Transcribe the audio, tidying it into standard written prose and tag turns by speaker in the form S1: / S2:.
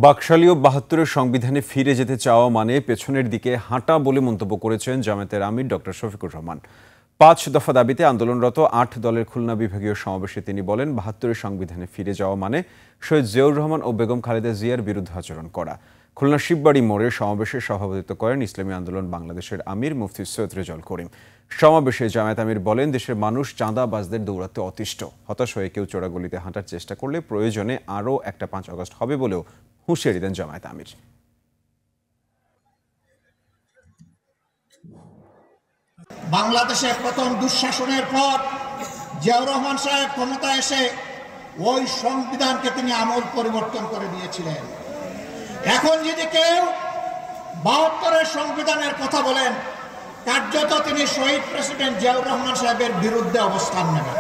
S1: বাকশালী ও ৭২-এর সংবিধানে ফিরে যেতে চাওয়া মানে পেছনের দিকে হাঁটা বলে মন্তব্য করেছেন জামায়াতের আমির ডক্টর শফিকুর রহমান। ৫ দফা দাবিতে আন্দোলনরত ৮ দলের খুলনা বিভাগীয় সমাবেশে তিনি বলেন, ৭২-এর সংবিধানে ফিরে যাওয়া মানে শহীদ জিয়াউর রহমান ও বেগম খালেদা জিয়ার বিরুদ্ধে আচরণ করা। খুলনা শিববাড়ি মোড়ে সমাবেশে সভাপতিত্ব করেন ইসলামী আন্দোলন বাংলাদেশের আমির মুফতি সৈয়দ রেজাউল করিম। সমাবেশে জামায়াত আমির বলেন, দেশের মানুষ চাঁদাবাজদের দৌরাত্মে অতিষ্ঠ। হতাশ হয়ে কেউ চোরাগলিতে হাঁটার চেষ্টা করলে প্রয়োজনে আরও একটা ৫ আগস্ট হবে বলেও হুঁশিয়ারি দেন জামায়াত আমির।
S2: বাংলাদেশে প্রথম দুঃশাসনের পর জিয়াউর রহমান সাহেব ক্ষমতায় এসে ওই সংবিধানকে তিনি আমূল পরিবর্তন করে দিয়েছিলেন। এখন যদি কেউ ৭২-এর সংবিধানের কথা বলেন, কার্যত তিনি শহীদ প্রেসিডেন্ট জিয়াউর রহমান সাহেবের বিরুদ্ধে অবস্থান নেবেন।